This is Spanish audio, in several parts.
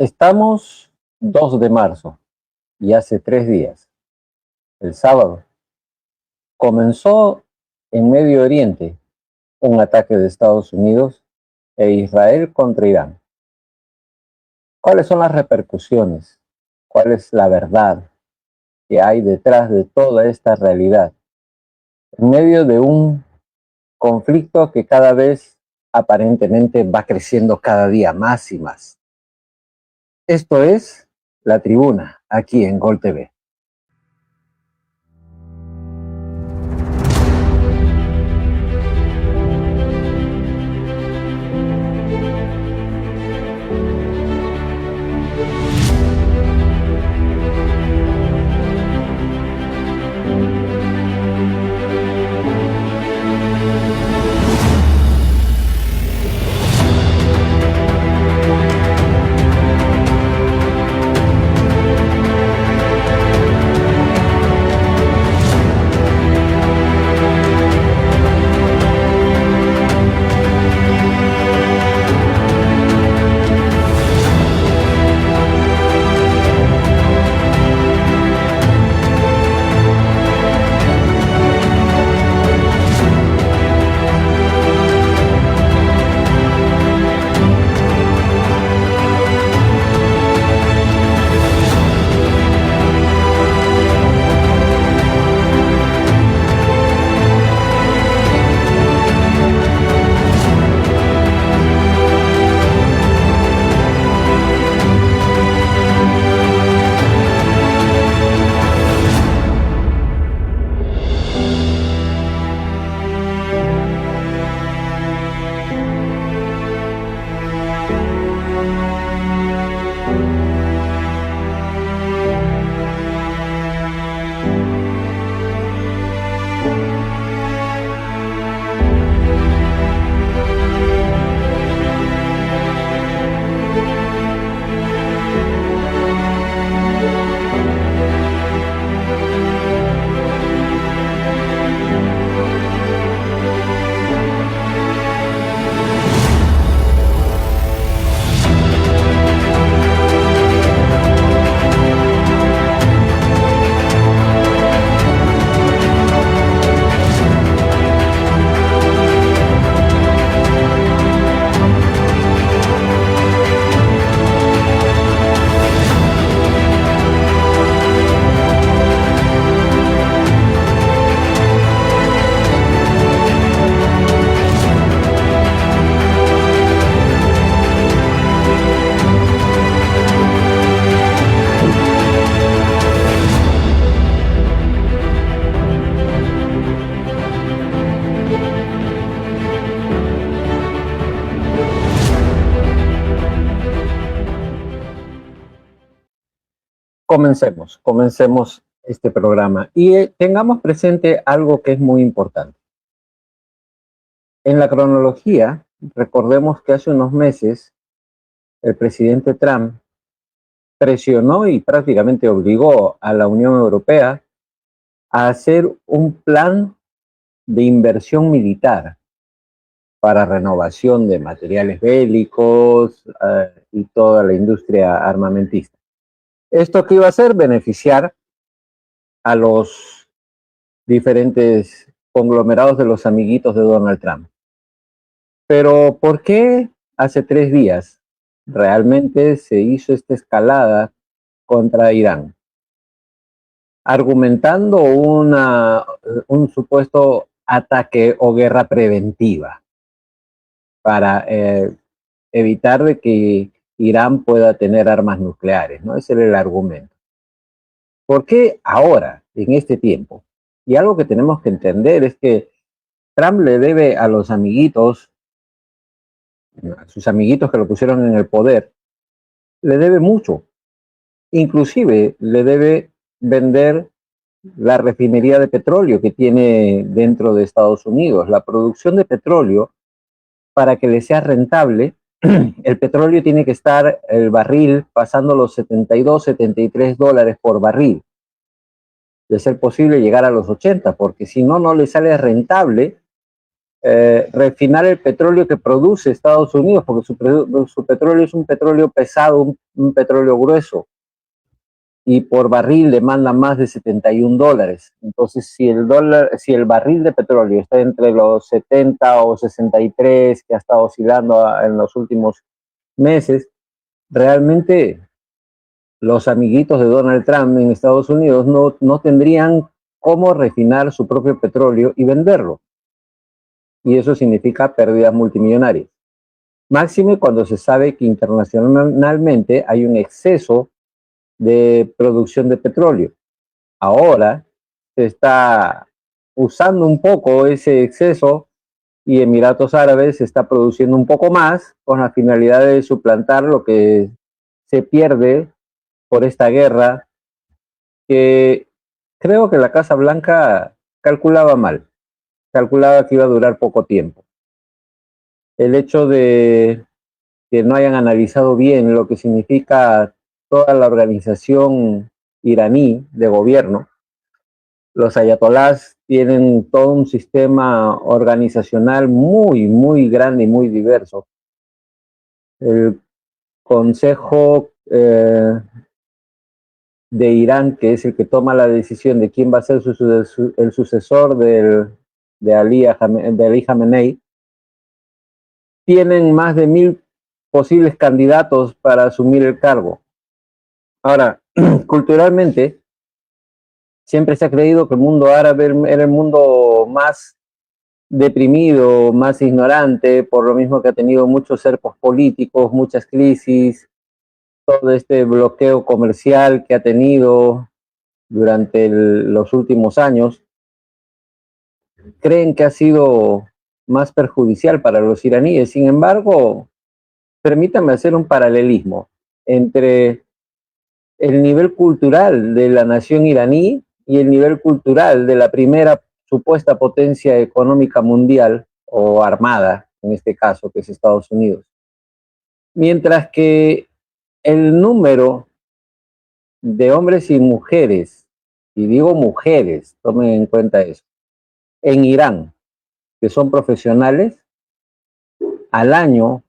Estamos 2 de marzo y hace 3 días, el sábado, comenzó en Medio Oriente un ataque de Estados Unidos e Israel contra Irán. ¿Cuáles son las repercusiones? ¿Cuál es la verdad que hay detrás de toda esta realidad? En medio de un conflicto que cada vez aparentemente va creciendo cada día más y más. Esto es La Tribuna, aquí en Gol TV. Comencemos este programa y tengamos presente algo que es muy importante. En la cronología, recordemos que hace unos meses el presidente Trump presionó y prácticamente obligó a la Unión Europea a hacer un plan de inversión militar para renovación de materiales bélicos y toda la industria armamentista. ¿Esto qué iba a hacer? Beneficiar a los diferentes conglomerados de los amiguitos de Donald Trump. Pero ¿por qué hace 3 días realmente se hizo esta escalada contra Irán? Argumentando un supuesto ataque o guerra preventiva para evitar de que Irán pueda tener armas nucleares, ¿no? Ese era el argumento. ¿Por qué ahora, en este tiempo? Y algo que tenemos que entender es que Trump le debe a los amiguitos, a sus amiguitos que lo pusieron en el poder, le debe mucho. Inclusive le debe vender la refinería de petróleo que tiene dentro de Estados Unidos. La producción de petróleo, para que le sea rentable, el petróleo tiene que estar, el barril, pasando los 72, 73 dólares por barril. De ser posible llegar a los 80, porque si no, no le sale rentable refinar el petróleo que produce Estados Unidos, porque su petróleo es un petróleo pesado, un petróleo grueso, y por barril demanda más de $71. Entonces, si el barril de petróleo está entre los 70 o 63, que ha estado oscilando en los últimos meses, realmente los amiguitos de Donald Trump en Estados Unidos no tendrían cómo refinar su propio petróleo y venderlo. Y eso significa pérdidas multimillonarias. Máxime cuando se sabe que internacionalmente hay un exceso de producción de petróleo. Ahora se está usando un poco ese exceso y Emiratos Árabes está produciendo un poco más con la finalidad de suplantar lo que se pierde por esta guerra, que creo que la Casa Blanca calculaba mal, calculaba que iba a durar poco tiempo. El hecho de que no hayan analizado bien lo que significa toda la organización iraní de gobierno. Los ayatolás tienen todo un sistema organizacional muy grande y muy diverso. El Consejo de Irán, que es el que toma la decisión de quién va a ser el sucesor de Ali Khamenei, tienen más de 1000 posibles candidatos para asumir el cargo. Ahora, culturalmente, siempre se ha creído que el mundo árabe era el mundo más deprimido, más ignorante, por lo mismo que ha tenido muchos cercos políticos, muchas crisis, todo este bloqueo comercial que ha tenido durante los últimos años. Creen que ha sido más perjudicial para los iraníes. Sin embargo, permítanme hacer un paralelismo entre el nivel cultural de la nación iraní y el nivel cultural de la primera supuesta potencia económica mundial, o armada, en este caso, que es Estados Unidos. Mientras que el número de hombres y mujeres, y digo mujeres, tomen en cuenta eso, en Irán, que son profesionales, al año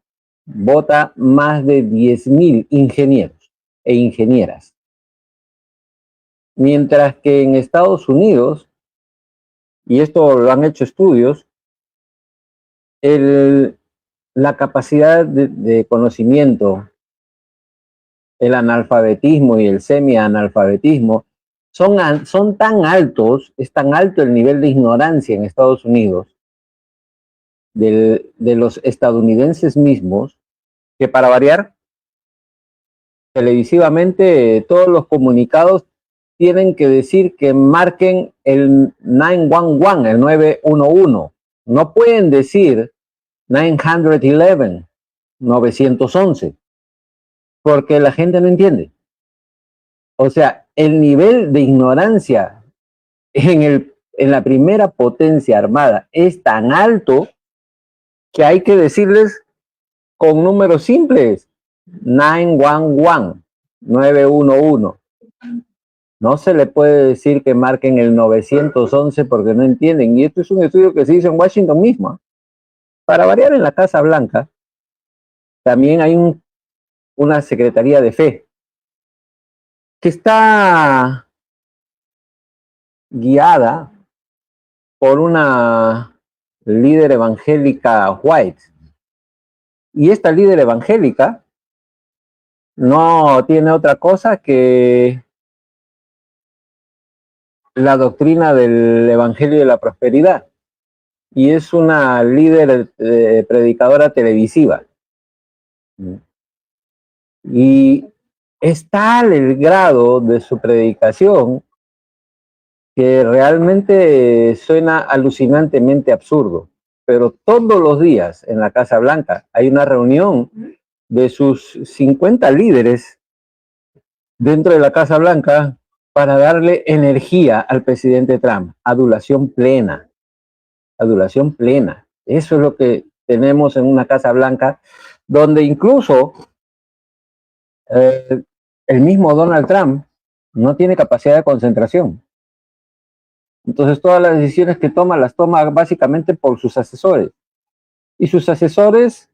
vota más de 10.000 ingenieros e ingenieras. Mientras que en Estados Unidos, y esto lo han hecho estudios, la capacidad de conocimiento, el analfabetismo y el semi-analfabetismo son tan altos, es tan alto el nivel de ignorancia en Estados Unidos de los estadounidenses mismos, que para variar, televisivamente todos los comunicados tienen que decir que marquen el 911, el 911. No pueden decir 911, 911, porque la gente no entiende. O sea, el nivel de ignorancia en la primera potencia armada es tan alto que hay que decirles con números simples: 911, 911. No se le puede decir que marquen el 911 porque no entienden. Y esto es un estudio que se hizo en Washington mismo. Para variar, en la Casa Blanca también hay una Secretaría de Fe que está guiada por una líder evangélica white. Y esta líder evangélica no tiene otra cosa que la doctrina del Evangelio de la Prosperidad. Y es una líder predicadora televisiva. Y es tal el grado de su predicación que realmente suena alucinantemente absurdo. Pero todos los días en la Casa Blanca hay una reunión de sus 50 líderes dentro de la Casa Blanca para darle energía al presidente Trump. Adulación plena. Adulación plena. Eso es lo que tenemos en una Casa Blanca, donde incluso el mismo Donald Trump no tiene capacidad de concentración. Entonces todas las decisiones que toma las toma básicamente por sus asesores. Y sus asesores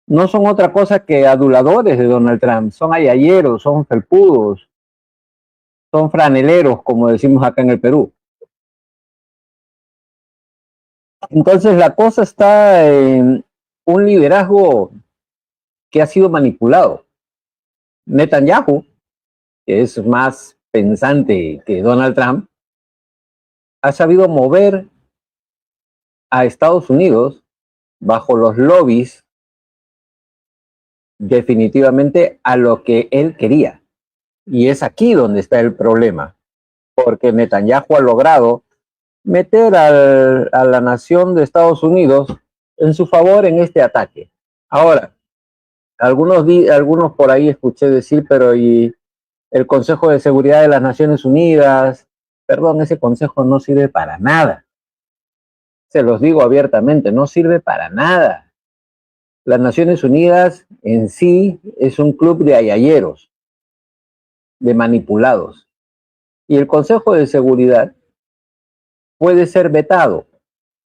no son otra cosa que aduladores de Donald Trump, son ayayeros, son felpudos, son franeleros, como decimos acá en el Perú. Entonces la cosa está en un liderazgo que ha sido manipulado. Netanyahu, que es más pensante que Donald Trump, ha sabido mover a Estados Unidos bajo los lobbies definitivamente a lo que él quería. Y es aquí donde está el problema, porque Netanyahu ha logrado meter a la nación de Estados Unidos en su favor en este ataque. Ahora, algunos por ahí escuché decir, pero ¿y el Consejo de Seguridad de las Naciones Unidas? Perdón, ese consejo no sirve para nada. Se los digo abiertamente, no sirve para nada. Las Naciones Unidas en sí es un club de ayayeros, de manipulados. Y el Consejo de Seguridad puede ser vetado.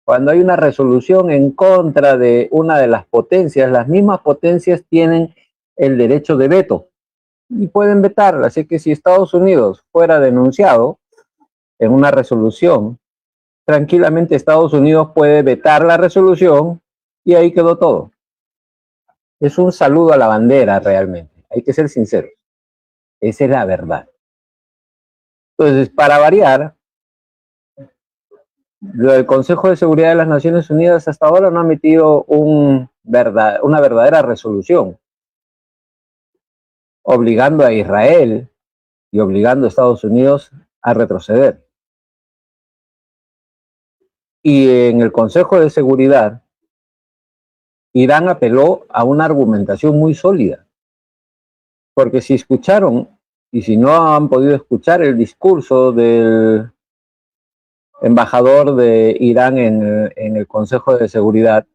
Cuando hay una resolución en contra de una de las potencias, las mismas potencias tienen el derecho de veto y pueden vetarla. Así que si Estados Unidos fuera denunciado en una resolución, tranquilamente Estados Unidos puede vetar la resolución y ahí quedó todo. Es un saludo a la bandera realmente. Hay que ser sinceros. Esa es la verdad. Entonces, para variar, el Consejo de Seguridad de las Naciones Unidas hasta ahora no ha emitido una verdadera resolución obligando a Israel y obligando a Estados Unidos a retroceder. Y en el Consejo de Seguridad, Irán apeló a una argumentación muy sólida, porque si escucharon, y si no han podido escuchar el discurso del embajador de Irán en el Consejo de Seguridad,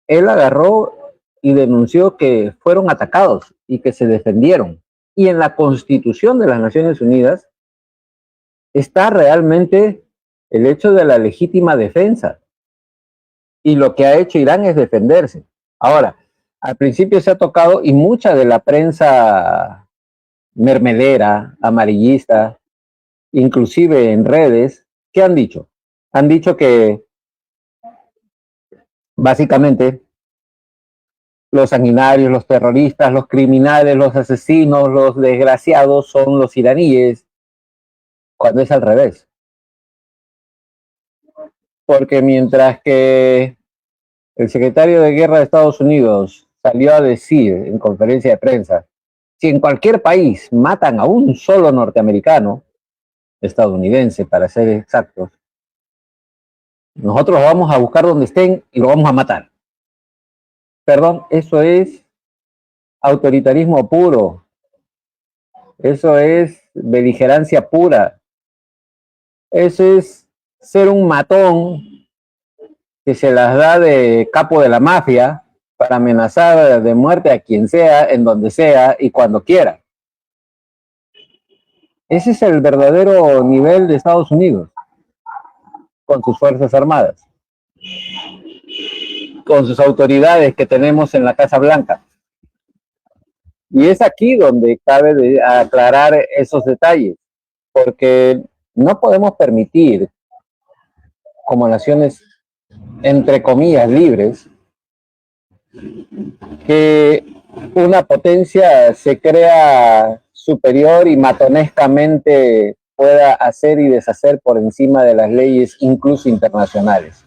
él agarró y denunció que fueron atacados y que se defendieron. Y en la Constitución de las Naciones Unidas está realmente el hecho de la legítima defensa. Y lo que ha hecho Irán es defenderse. Ahora, al principio se ha tocado y mucha de la prensa mermelera, amarillista, inclusive en redes, ¿qué han dicho? Han dicho que básicamente los sanguinarios, los terroristas, los criminales, los asesinos, los desgraciados son los iraníes, cuando es al revés. Porque mientras que el secretario de Guerra de Estados Unidos salió a decir en conferencia de prensa, si en cualquier país matan a un solo norteamericano, estadounidense para ser exactos, nosotros lo vamos a buscar donde estén y lo vamos a matar. Perdón, eso es autoritarismo puro, eso es beligerancia pura, eso es ser un matón que se las da de capo de la mafia para amenazar de muerte a quien sea, en donde sea y cuando quiera. Ese es el verdadero nivel de Estados Unidos, con sus Fuerzas Armadas, con sus autoridades que tenemos en la Casa Blanca. Y es aquí donde cabe aclarar esos detalles, porque no podemos permitir, como naciones, entre comillas, libres, que una potencia se crea superior y matonescamente pueda hacer y deshacer por encima de las leyes, incluso internacionales.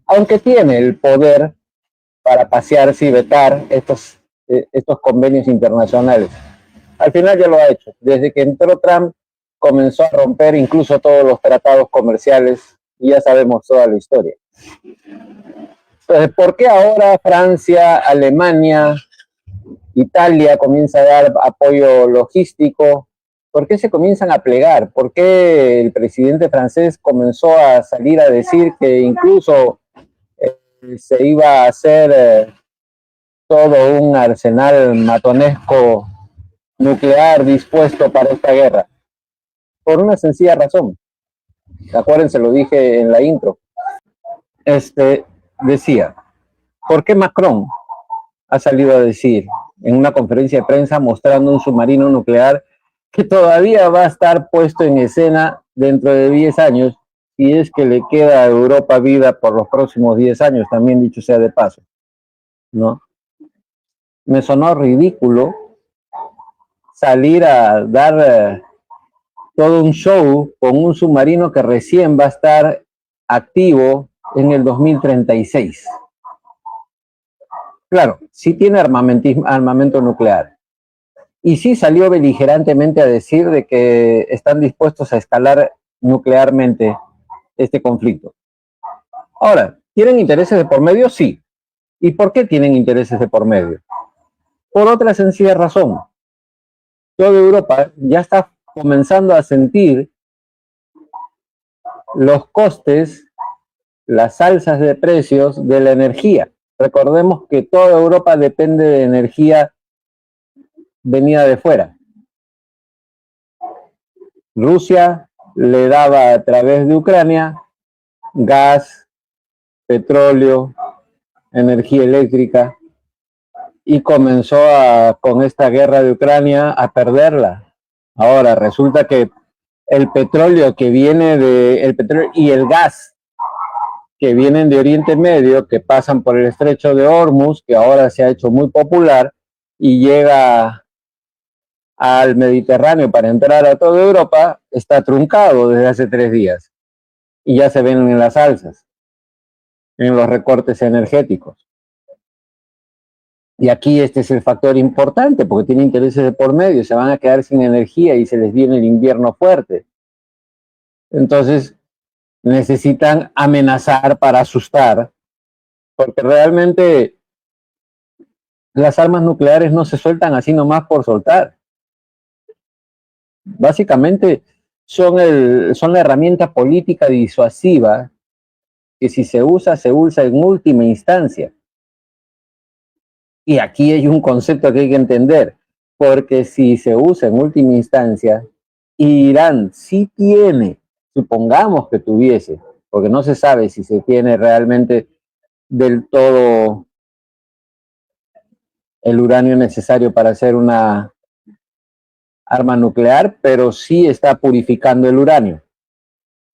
Aunque tiene el poder para pasearse y vetar estos convenios internacionales. Al final ya lo ha hecho. Desde que entró Trump, comenzó a romper incluso todos los tratados comerciales y ya sabemos toda la historia. Entonces, ¿por qué ahora Francia, Alemania, Italia comienza a dar apoyo logístico? ¿Por qué se comienzan a plegar? ¿Por qué el presidente francés comenzó a salir a decir que incluso se iba a hacer todo un arsenal matonesco nuclear dispuesto para esta guerra? Por una sencilla razón. Acuérdense, lo dije en la intro. Decía, ¿por qué Macron ha salido a decir en una conferencia de prensa mostrando un submarino nuclear que todavía va a estar puesto en escena dentro de 10 años, y es que le queda a Europa vida por los próximos 10 años, también dicho sea de paso, ¿no? Me sonó ridículo salir a dar todo un show con un submarino que recién va a estar activo en el 2036. Claro, sí tiene armamento nuclear. Y sí salió beligerantemente a decir de que están dispuestos a escalar nuclearmente este conflicto. Ahora, ¿tienen intereses de por medio? Sí. ¿Y por qué tienen intereses de por medio? Por otra sencilla razón. Toda Europa ya está comenzando a sentir los costes, las alzas de precios de la energía. Recordemos que toda Europa depende de energía venida de fuera. Rusia le daba a través de Ucrania gas, petróleo, energía eléctrica, y comenzó con esta guerra de Ucrania a perderla. Ahora resulta que el petróleo y el gas que vienen de Oriente Medio, que pasan por el estrecho de Hormuz, que ahora se ha hecho muy popular y llega al Mediterráneo para entrar a toda Europa, está truncado desde hace 3 días y ya se ven en las alzas, en los recortes energéticos. Y aquí este es el factor importante, porque tiene intereses de por medio, se van a quedar sin energía y se les viene el invierno fuerte. Entonces necesitan amenazar para asustar, porque realmente las armas nucleares no se sueltan así nomás por soltar. Básicamente son la herramienta política disuasiva que si se usa en última instancia. Y aquí hay un concepto que hay que entender, porque si se usa en última instancia, Irán sí tiene, supongamos que tuviese, porque no se sabe si se tiene realmente del todo el uranio necesario para hacer una arma nuclear, pero sí está purificando el uranio.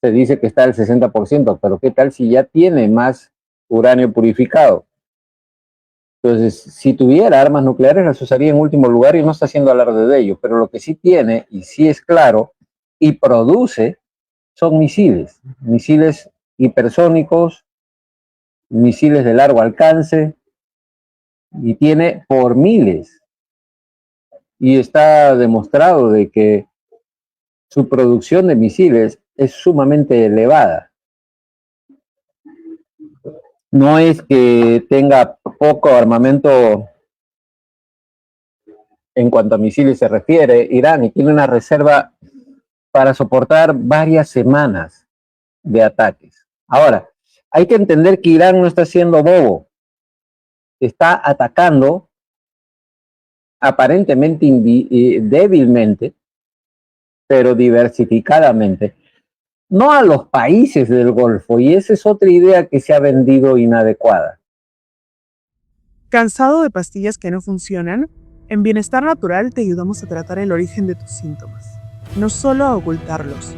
Se dice que está al 60%, pero ¿qué tal si ya tiene más uranio purificado? Entonces, si tuviera armas nucleares, las usaría en último lugar y no está haciendo alarde de ello. Pero lo que sí tiene, y sí es claro, y produce, son misiles. Misiles hipersónicos, misiles de largo alcance, y tiene por miles. Y está demostrado de que su producción de misiles es sumamente elevada. No es que tenga poco armamento en cuanto a misiles se refiere, Irán, y tiene una reserva para soportar varias semanas de ataques. Ahora, hay que entender que Irán no está siendo bobo, está atacando aparentemente débilmente, pero diversificadamente, no a los países del Golfo, y esa es otra idea que se ha vendido inadecuada. ¿Cansado de pastillas que no funcionan? En Bienestar Natural te ayudamos a tratar el origen de tus síntomas, no solo a ocultarlos.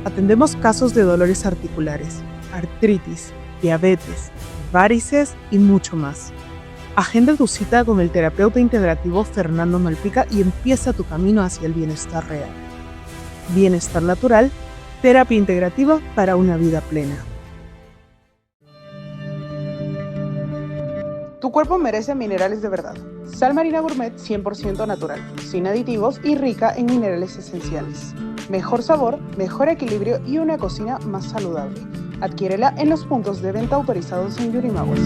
Atendemos casos de dolores articulares, artritis, diabetes, varices y mucho más. Agenda tu cita con el terapeuta integrativo Fernando Malpica y empieza tu camino hacia el bienestar real. Bienestar Natural, terapia integrativa para una vida plena. Tu cuerpo merece minerales de verdad. Sal Marina Gourmet 100% natural, sin aditivos y rica en minerales esenciales. Mejor sabor, mejor equilibrio y una cocina más saludable. Adquiérela en los puntos de venta autorizados en Yurimaguas.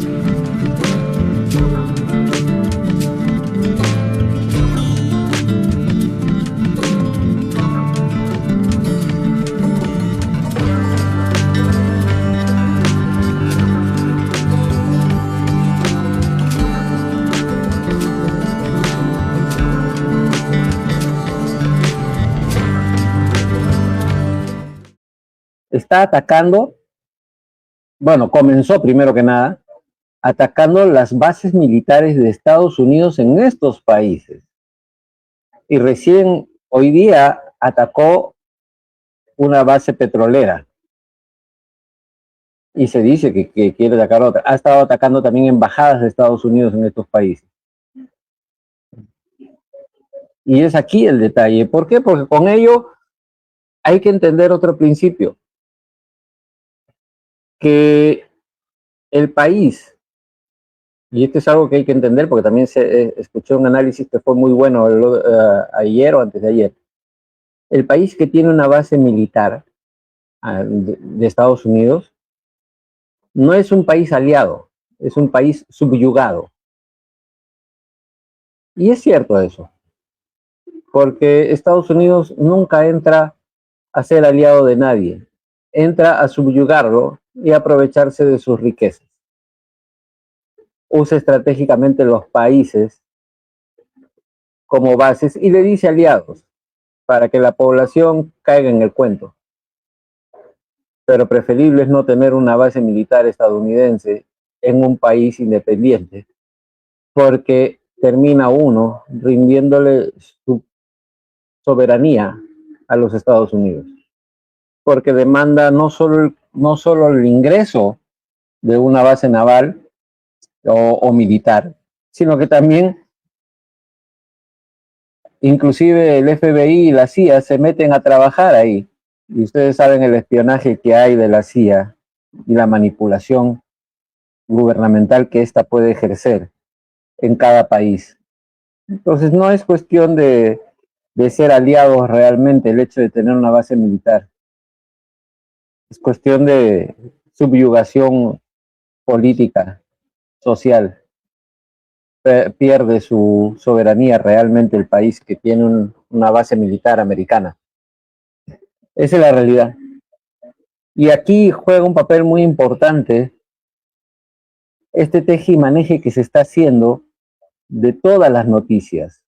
está atacando, bueno, comenzó primero que nada, atacando las bases militares de Estados Unidos en estos países. Y recién hoy día atacó una base petrolera. Y se dice que quiere atacar otra. Ha estado atacando también embajadas de Estados Unidos en estos países. Y es aquí el detalle. ¿Por qué? Porque con ello hay que entender otro principio. Que el país, y esto es algo que hay que entender porque también escuché un análisis que fue muy bueno ayer o antes de ayer. El país que tiene una base militar de Estados Unidos no es un país aliado, es un país subyugado. Y es cierto eso, porque Estados Unidos nunca entra a ser aliado de nadie, entra a subyugarlo y aprovecharse de sus riquezas. Usa estratégicamente los países como bases y le dice aliados para que la población caiga en el cuento. Pero preferible es no tener una base militar estadounidense en un país independiente, porque termina uno rindiéndole su soberanía a los Estados Unidos, porque demanda no solo el ingreso de una base naval o militar, sino que también inclusive el FBI y la CIA se meten a trabajar ahí. Y ustedes saben el espionaje que hay de la CIA y la manipulación gubernamental que ésta puede ejercer en cada país. Entonces no es cuestión de ser aliados realmente el hecho de tener una base militar. Es cuestión de subyugación política, social. Pierde su soberanía realmente el país que tiene una base militar americana. Esa es la realidad. Y aquí juega un papel muy importante este teje y maneje que se está haciendo de todas las noticias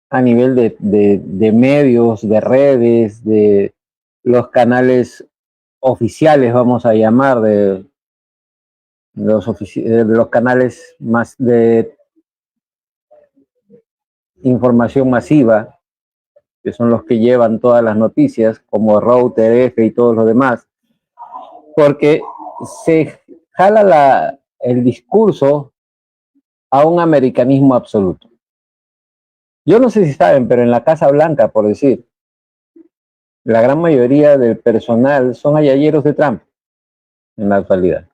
a nivel de medios, de redes, de los canales oficiales, vamos a llamar, de los canales más de información masiva, que son los que llevan todas las noticias, como Router, F y todos los demás, porque se jala el discurso a un americanismo absoluto. Yo no sé si saben, pero en la Casa Blanca, por decir, la gran mayoría del personal son ayayeros de Trump en la actualidad.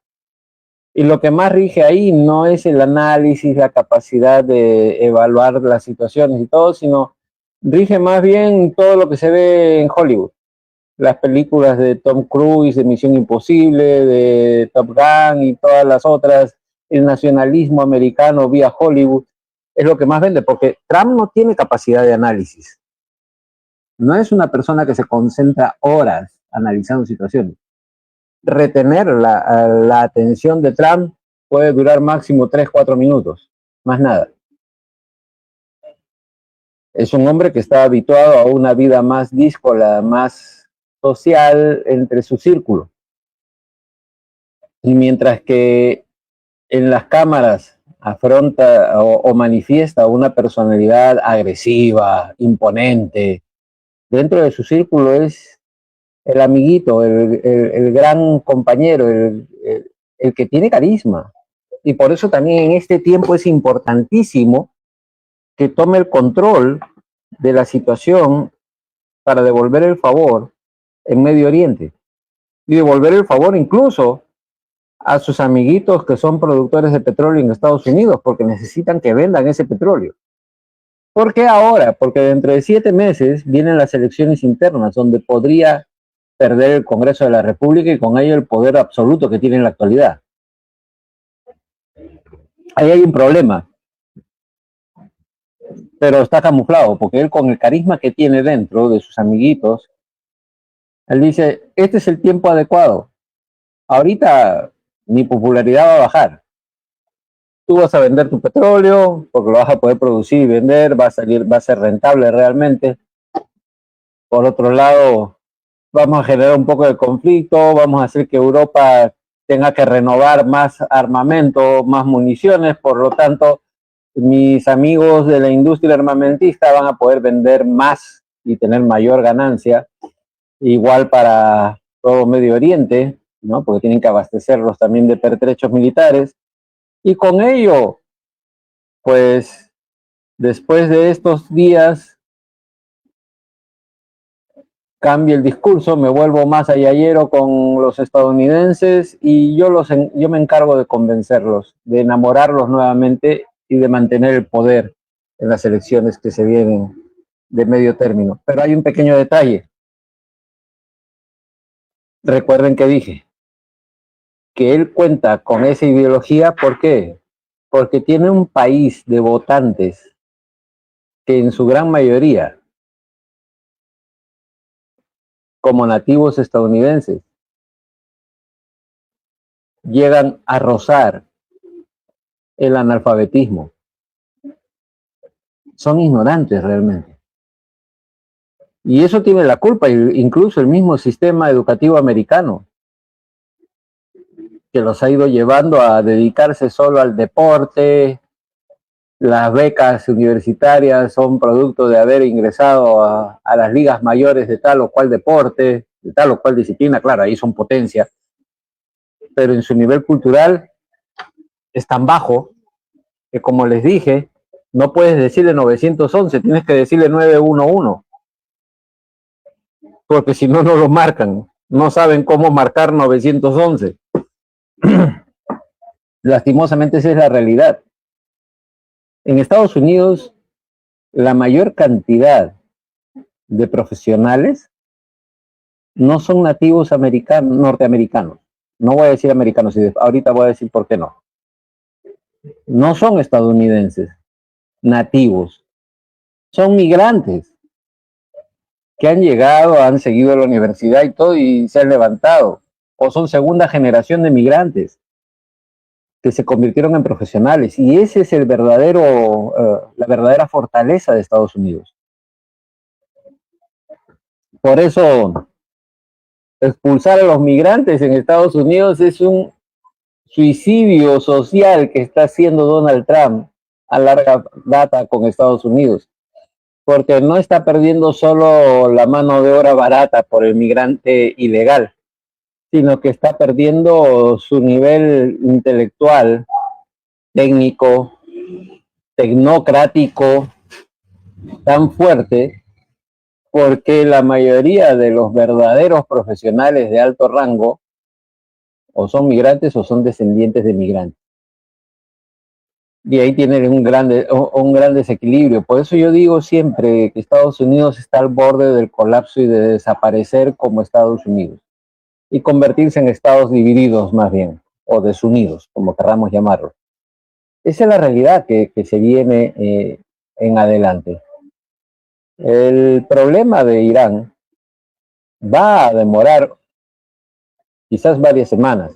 Y lo que más rige ahí no es el análisis, la capacidad de evaluar las situaciones y todo, sino rige más bien todo lo que se ve en Hollywood. Las películas de Tom Cruise, de Misión Imposible, de Top Gun y todas las otras, el nacionalismo americano vía Hollywood, es lo que más vende, porque Trump no tiene capacidad de análisis. No es una persona que se concentra horas analizando situaciones. Retener la atención de Trump puede durar máximo 3-4 minutos, más nada. Es un hombre que está habituado a una vida más díscola, más social entre su círculo. Y mientras que en las cámaras afronta o manifiesta una personalidad agresiva, imponente, dentro de su círculo es el amiguito, el gran compañero, el que tiene carisma. Y por eso también en este tiempo es importantísimo que tome el control de la situación para devolver el favor en Medio Oriente. Y devolver el favor incluso a sus amiguitos que son productores de petróleo en Estados Unidos, porque necesitan que vendan ese petróleo. ¿Por qué ahora? Porque dentro de 7 meses vienen las elecciones internas, donde podría perder el Congreso de la República y con ello el poder absoluto que tiene en la actualidad. Ahí hay un problema, pero está camuflado, porque él con el carisma que tiene dentro de sus amiguitos, él dice, este es el tiempo adecuado. Ahorita mi popularidad va a bajar. Tú vas a vender tu petróleo, porque lo vas a poder producir y vender, va a ser rentable realmente. Por otro lado, vamos a generar un poco de conflicto, vamos a hacer que Europa tenga que renovar más armamento, más municiones, por lo tanto, mis amigos de la industria armamentista van a poder vender más y tener mayor ganancia, igual para todo Medio Oriente, ¿no? Porque tienen que abastecerlos también de pertrechos militares, y con ello, pues, después de estos días, cambia el discurso, me vuelvo más ayayero con los estadounidenses y yo me encargo de convencerlos, de enamorarlos nuevamente y de mantener el poder en las elecciones que se vienen de medio término. Pero hay un pequeño detalle. Recuerden que dije que él cuenta con esa ideología, ¿por qué? Porque tiene un país de votantes que en su gran mayoría, como nativos estadounidenses, llegan a rozar el analfabetismo. Son ignorantes realmente. Y eso tiene la culpa, incluso el mismo sistema educativo americano, que los ha ido llevando a dedicarse solo al deporte. Las becas universitarias son producto de haber ingresado a las ligas mayores de tal o cual deporte, de tal o cual disciplina. Claro, ahí son potencia, pero en su nivel cultural es tan bajo que, como les dije, no puedes decirle 911, tienes que decirle 911, porque si no, no lo marcan. No saben cómo marcar 911. Lastimosamente esa es la realidad. En Estados Unidos, la mayor cantidad de profesionales no son nativos americanos, norteamericanos. No voy a decir americanos, ahorita voy a decir por qué no. No son estadounidenses nativos, son migrantes que han llegado, han seguido la universidad y todo y se han levantado, o son segunda generación de migrantes que se convirtieron en profesionales, y ese es el verdadero, la verdadera fortaleza de Estados Unidos. Por eso, expulsar a los migrantes en Estados Unidos es un suicidio social que está haciendo Donald Trump a larga data con Estados Unidos, porque no está perdiendo solo la mano de obra barata por el migrante ilegal, sino que está perdiendo su nivel intelectual, técnico, tecnocrático, tan fuerte, porque la mayoría de los verdaderos profesionales de alto rango o son migrantes o son descendientes de migrantes. Y ahí tienen un gran desequilibrio. Por eso yo digo siempre que Estados Unidos está al borde del colapso y de desaparecer como Estados Unidos y convertirse en estados divididos más bien, o desunidos, como queramos llamarlo. Esa es la realidad que se viene en adelante. El problema de Irán va a demorar quizás varias semanas.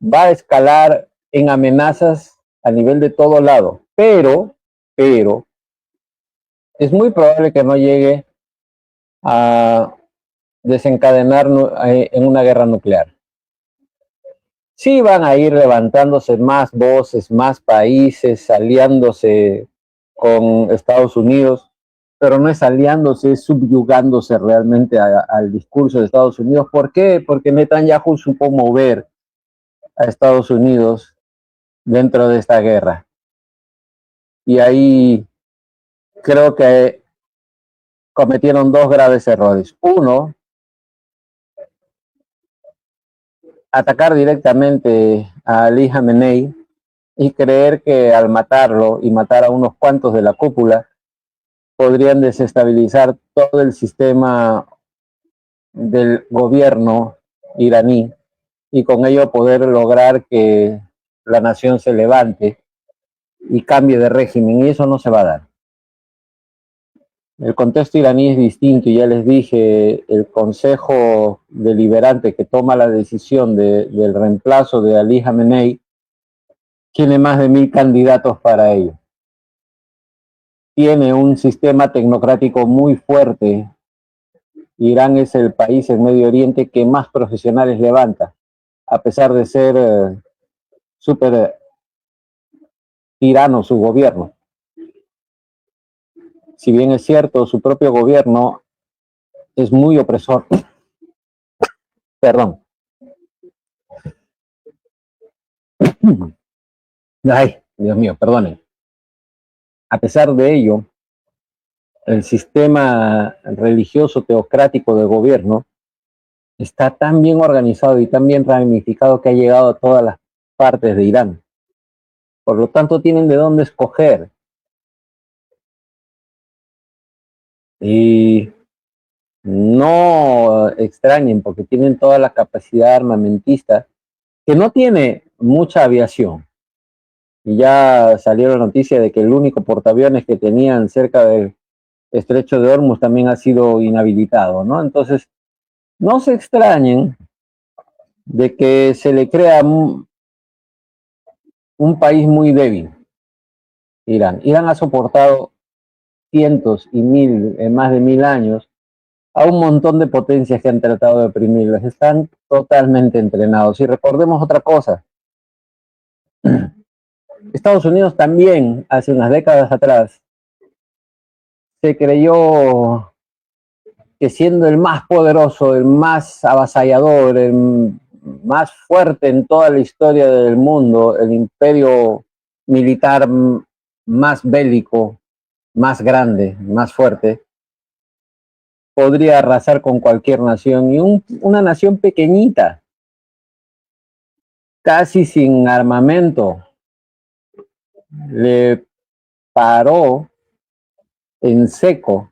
Va a escalar en amenazas a nivel de todo lado, pero es muy probable que no llegue a desencadenar en una guerra nuclear. Sí van a ir levantándose más voces, más países, aliándose con Estados Unidos, pero no es aliándose, es subyugándose realmente al discurso de Estados Unidos. ¿Por qué? Porque Netanyahu supo mover a Estados Unidos dentro de esta guerra. Y ahí creo que cometieron dos graves errores. Uno, atacar directamente a Ali Khamenei y creer que al matarlo y matar a unos cuantos de la cúpula podrían desestabilizar todo el sistema del gobierno iraní y con ello poder lograr que la nación se levante y cambie de régimen, y eso no se va a dar. El contexto iraní es distinto y ya les dije, el Consejo Deliberante que toma la decisión del reemplazo de Ali Khamenei tiene más de 1000 candidatos para ello. Tiene un sistema tecnocrático muy fuerte Irán es el país en Medio Oriente que más profesionales levanta, a pesar de ser súper tirano su gobierno. Si bien es cierto, su propio gobierno es muy opresor. Perdón. Ay, Dios mío, perdone. A pesar de ello, el sistema religioso teocrático de gobierno está tan bien organizado y tan bien ramificado que ha llegado a todas las partes de Irán. Por lo tanto, tienen de dónde escoger. Y no extrañen, porque tienen toda la capacidad armamentista, que no tiene mucha aviación. Y ya salió la noticia de que el único portaaviones que tenían cerca del estrecho de Hormuz también ha sido inhabilitado, ¿no? Entonces, no se extrañen de que se le crea un país muy débil, Irán. Irán ha soportado cientos y más de 1000 años a un montón de potencias que han tratado de oprimirlos. Están totalmente entrenados. Y recordemos otra cosa. Estados Unidos también, hace unas décadas atrás, se creyó que siendo el más poderoso, el más avasallador, el más fuerte en toda la historia del mundo, el imperio militar más bélico, más grande, más fuerte, podría arrasar con cualquier nación. Y una nación pequeñita, casi sin armamento, le paró en seco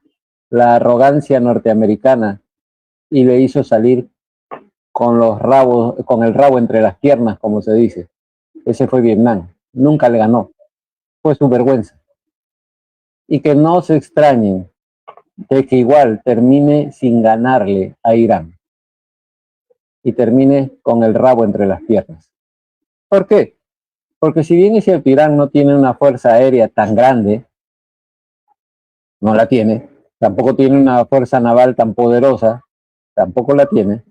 la arrogancia norteamericana y le hizo salir con el rabo entre las piernas, como se dice. Ese fue Vietnam. Nunca le ganó. Fue su vergüenza. Y que no se extrañen de que igual termine sin ganarle a Irán y termine con el rabo entre las piernas. ¿Por qué? Porque si bien es cierto, Irán no tiene una fuerza aérea tan grande, no la tiene, tampoco tiene una fuerza naval tan poderosa, tampoco la tiene.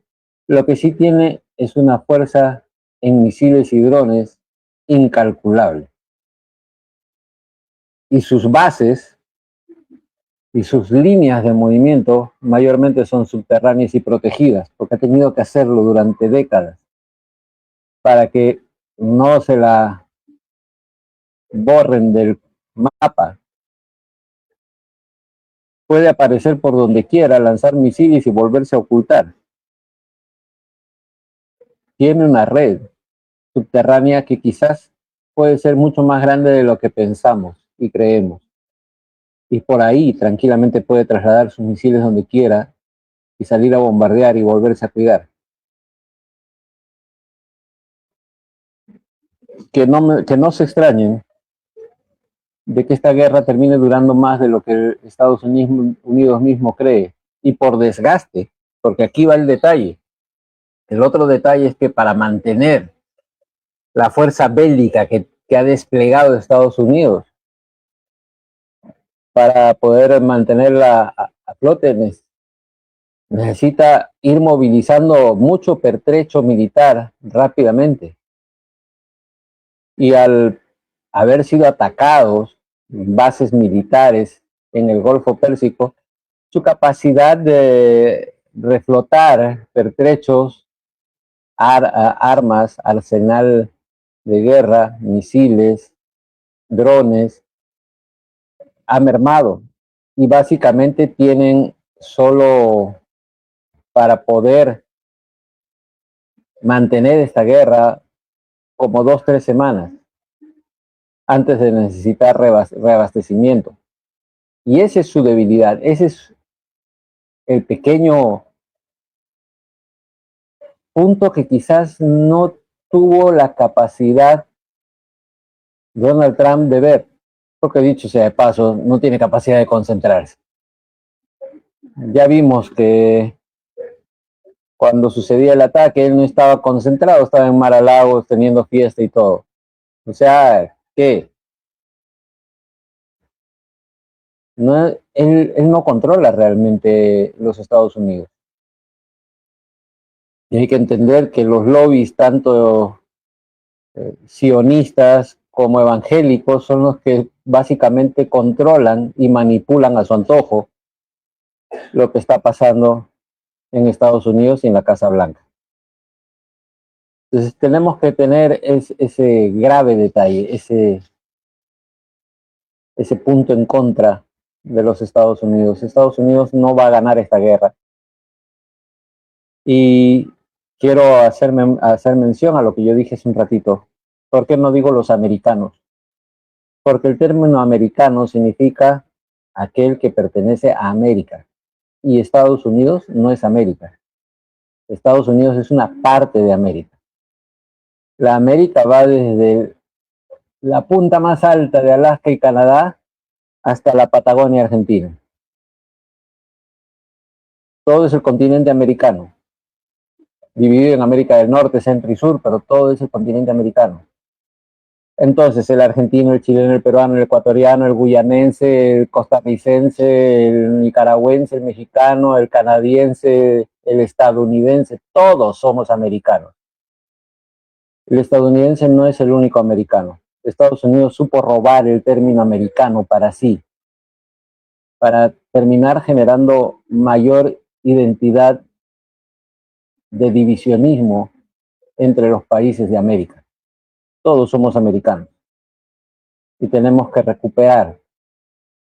Lo que sí tiene es una fuerza en misiles y drones incalculable. Y sus bases y sus líneas de movimiento mayormente son subterráneas y protegidas, porque ha tenido que hacerlo durante décadas para que no se la borren del mapa. Puede aparecer por donde quiera, lanzar misiles y volverse a ocultar. Tiene una red subterránea que quizás puede ser mucho más grande de lo que pensamos y creemos. Y por ahí tranquilamente puede trasladar sus misiles donde quiera y salir a bombardear y volverse a cuidar. Que no se extrañen de que esta guerra termine durando más de lo que Estados Unidos mismo cree, y por desgaste, porque aquí va el detalle. El otro detalle es que para mantener la fuerza bélica que ha desplegado Estados Unidos, para poder mantenerla a flote, necesita ir movilizando mucho pertrecho militar rápidamente. Y al haber sido atacados bases militares en el Golfo Pérsico, su capacidad de reflotar pertrechos, armas, arsenal de guerra, misiles, drones, ha mermado. Y básicamente tienen solo para poder mantener esta guerra como 2-3 semanas antes de necesitar reabastecimiento. Y esa es su debilidad, ese es el pequeño punto que quizás no tuvo la capacidad Donald Trump de ver, porque dicho sea de paso, no tiene capacidad de concentrarse. Ya vimos que cuando sucedía el ataque, él no estaba concentrado, estaba en Mar-a-Lago teniendo fiesta y todo. O sea, ¿qué? No, él no controla realmente los Estados Unidos. Y hay que entender que los lobbies, tanto sionistas como evangélicos, son los que básicamente controlan y manipulan a su antojo lo que está pasando en Estados Unidos y en la Casa Blanca. Entonces tenemos que tener ese grave detalle, ese punto en contra de los Estados Unidos. Estados Unidos no va a ganar esta guerra. Y quiero hacer mención a lo que yo dije hace un ratito. ¿Por qué no digo los americanos? Porque el término americano significa aquel que pertenece a América. Y Estados Unidos no es América. Estados Unidos es una parte de América. La América va desde la punta más alta de Alaska y Canadá hasta la Patagonia Argentina. Todo es el continente americano, dividido en América del Norte, Centro y Sur, pero todo es el continente americano. Entonces, el argentino, el chileno, el peruano, el ecuatoriano, el guyanense, el costarricense, el nicaragüense, el mexicano, el canadiense, el estadounidense, todos somos americanos. El estadounidense no es el único americano. Estados Unidos supo robar el término americano para sí, para terminar generando mayor identidad de divisionismo entre los países de América. Todos somos americanos y tenemos que recuperar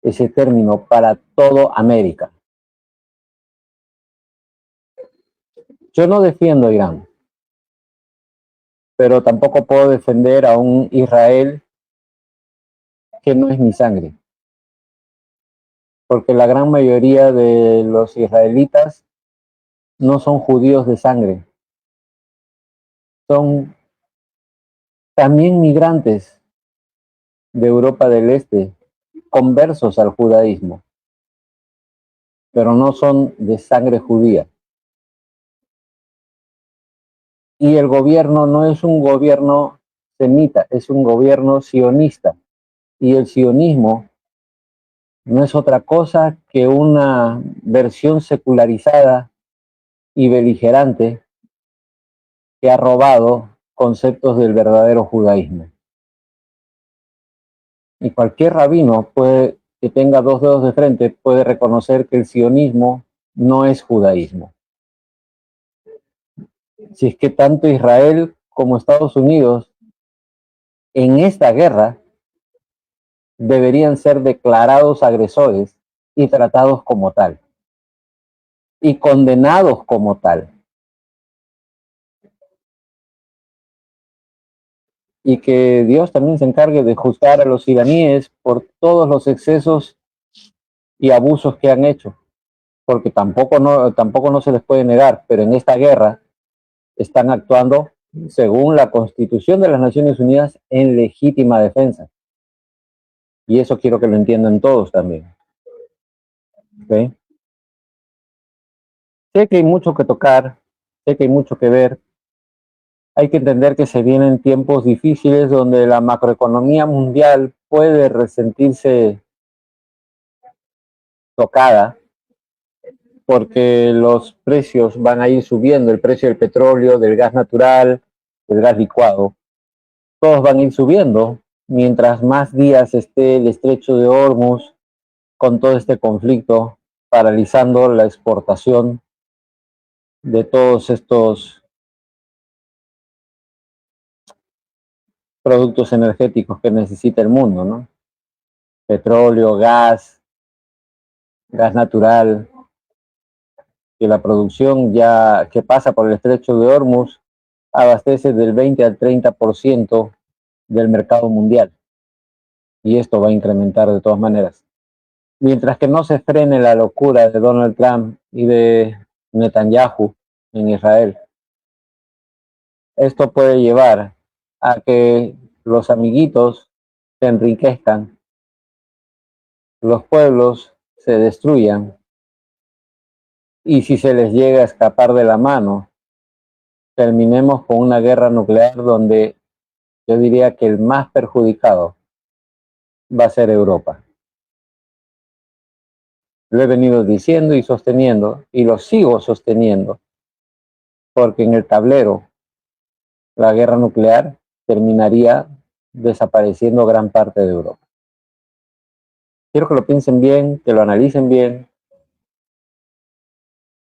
ese término para todo América. Yo no defiendo a Irán, pero tampoco puedo defender a un Israel que no es mi sangre, porque la gran mayoría de los israelitas no son judíos de sangre, son también migrantes de Europa del Este, conversos al judaísmo, pero no son de sangre judía. Y el gobierno no es un gobierno semita, es un gobierno sionista. Y el sionismo no es otra cosa que una versión secularizada y beligerante que ha robado conceptos del verdadero judaísmo. Y cualquier rabino que tenga dos dedos de frente puede reconocer que el sionismo no es judaísmo. Si es que tanto Israel como Estados Unidos en esta guerra deberían ser declarados agresores y tratados como tal y condenados como tal. Y que Dios también se encargue de juzgar a los iraníes por todos los excesos y abusos que han hecho, porque tampoco no se les puede negar, pero en esta guerra están actuando según la Constitución de las Naciones Unidas en legítima defensa. Y eso quiero que lo entiendan todos también. ¿Okay? Sé que hay mucho que tocar, sé que hay mucho que ver. Hay que entender que se vienen tiempos difíciles donde la macroeconomía mundial puede resentirse tocada porque los precios van a ir subiendo, el precio del petróleo, del gas natural, del gas licuado, todos van a ir subiendo mientras más días esté el estrecho de Hormuz con todo este conflicto paralizando la exportación de todos estos productos energéticos que necesita el mundo, ¿no? Petróleo, gas natural, que la producción ya que pasa por el estrecho de Hormuz abastece del 20 al 30% del mercado mundial. Y esto va a incrementar de todas maneras. Mientras que no se frene la locura de Donald Trump y de Netanyahu en Israel, esto puede llevar a que los amiguitos se enriquezcan, los pueblos se destruyan, y si se les llega a escapar de la mano, terminemos con una guerra nuclear donde yo diría que el más perjudicado va a ser Europa. Lo he venido diciendo y sosteniendo, y lo sigo sosteniendo, porque en el tablero la guerra nuclear terminaría desapareciendo gran parte de Europa. Quiero que lo piensen bien, que lo analicen bien,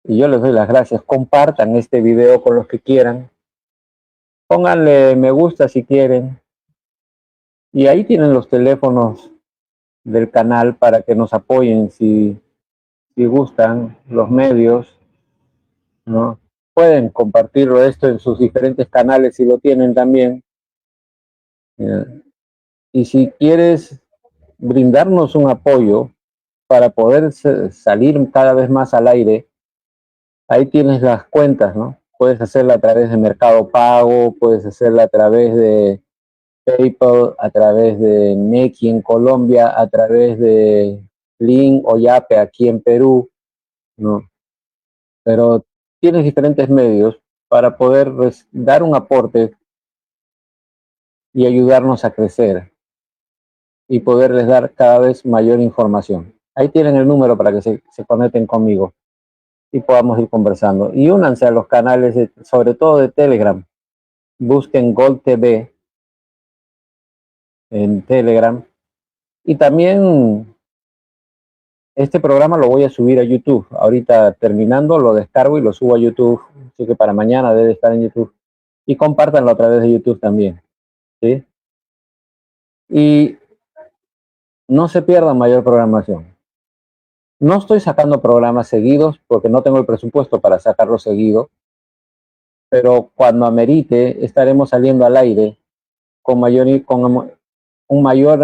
y yo les doy las gracias. Compartan este video con los que quieran, pónganle me gusta si quieren, y ahí tienen los teléfonos del canal para que nos apoyen si gustan, los medios, ¿no? Pueden compartirlo esto en sus diferentes canales si lo tienen también. Y si quieres brindarnos un apoyo para poder salir cada vez más al aire, ahí tienes las cuentas, ¿no? Puedes hacerla a través de Mercado Pago, puedes hacerla a través de PayPal, a través de Nequi en Colombia, a través de Link o Yape aquí en Perú, ¿no? Pero tienes diferentes medios para poder dar un aporte y ayudarnos a crecer y poderles dar cada vez mayor información. Ahí tienen el número para que se conecten conmigo y podamos ir conversando. Y únanse a los canales, sobre todo de Telegram. Busquen Gold TV en Telegram. Y también este programa lo voy a subir a YouTube. Ahorita terminando lo descargo y lo subo a YouTube. Así que para mañana debe estar en YouTube. Y compártanlo a través de YouTube también, ¿sí? Y no se pierdan mayor programación. No estoy sacando programas seguidos porque no tengo el presupuesto para sacarlo seguido, pero cuando amerite estaremos saliendo al aire con un mayor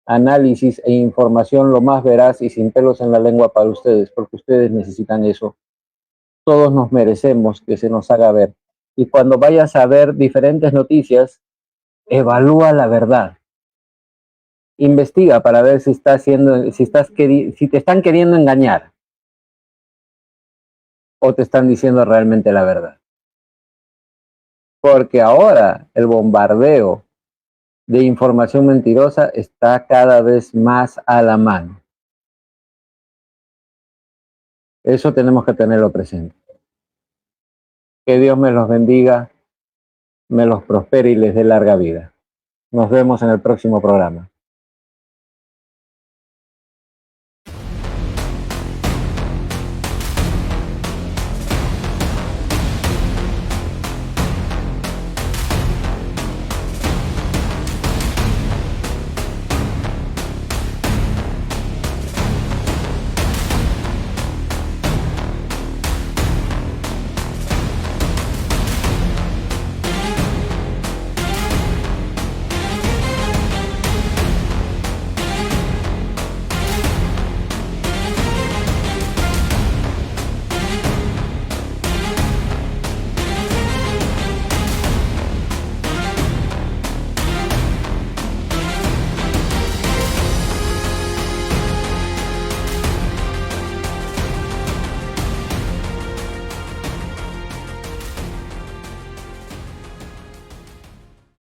análisis e información lo más veraz y sin pelos en la lengua para ustedes, porque ustedes necesitan eso. Todos nos merecemos que se nos haga ver. Y cuando vayas a ver diferentes noticias, evalúa la verdad. Investiga para ver si si te están queriendo engañar o te están diciendo realmente la verdad. Porque ahora el bombardeo de información mentirosa está cada vez más a la mano. Eso tenemos que tenerlo presente. Que Dios me los bendiga, me los prospere y les dé larga vida. Nos vemos en el próximo programa.